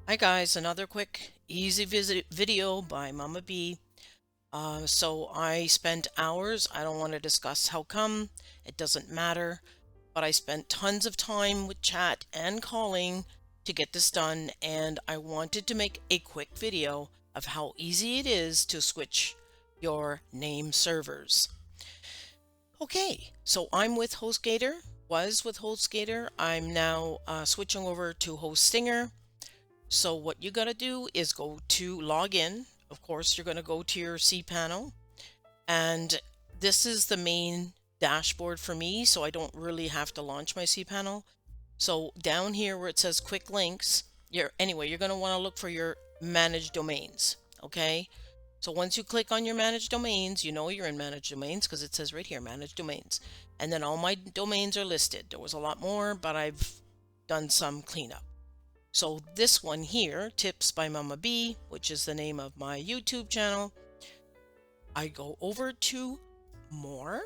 Hi guys, another quick, easy visit video by Mama B. So I spent hours. I don't want to discuss how come. It doesn't matter. But I spent tons of time with chat and calling to get this done, and I wanted to make a quick video of how easy it is to switch your name servers. Okay, so I'm with Hostgator, was with Hostgator. I'm now switching over to Hostinger. So what you got to do is go to log in. Of course, you're going to go to your cPanel, and this is the main dashboard for me, so I don't really have to launch my cPanel. So down here where it says quick links, you're going to want to look for your managed domains. Okay, so once you click on your managed domains, you know you're in managed domains because it says right here managed domains, and then all my domains are listed. There was a lot more, but I've done some cleanup. So this one here, Tips by Mama B, which is the name of my YouTube channel, I go over to More.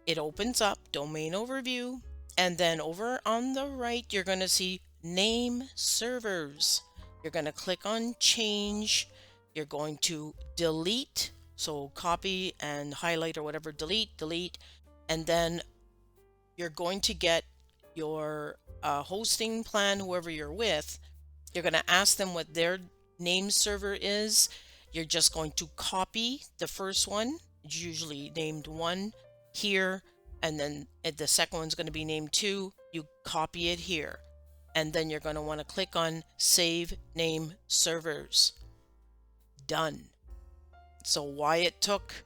It opens up Domain Overview, and then over on the right, you're going to see Name Servers. You're going to click on Change. You're going to delete, so copy and highlight or whatever, delete, and then you're going to get your hosting plan, whoever you're with. You're going to ask them what their name server is. You're just going to copy the first one, usually named 1 here, and then the second one's going to be named 2. You copy it here, and then you're going to want to click on Save Name Servers. Done. So why it took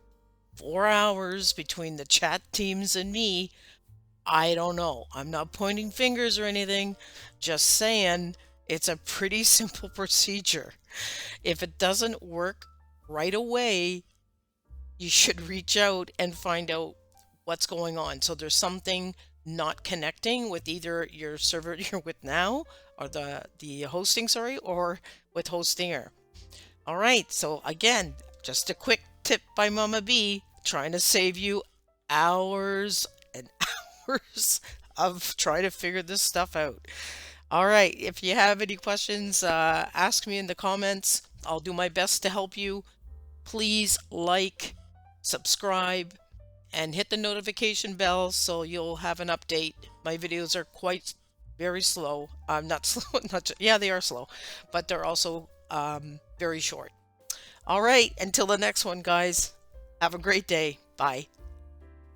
4 hours between the chat teams and me, I don't know. I'm not pointing fingers or anything, just saying it's a pretty simple procedure. If it doesn't work right away, you should reach out and find out what's going on. So there's something not connecting with either your server you're with now, or the hosting, sorry, or with Hostinger. All right, so again, just a quick tip by Mama B, trying to save you hours and hours of trying to figure this stuff out. All right, if you have any questions, ask me in the comments. I'll do my best to help you. Please like, subscribe, and hit the notification bell so you'll have an update. My videos are quite very slow. Not slow, yeah, they are slow, but they're also very short. All right, until the next one, guys. Have a great day. Bye.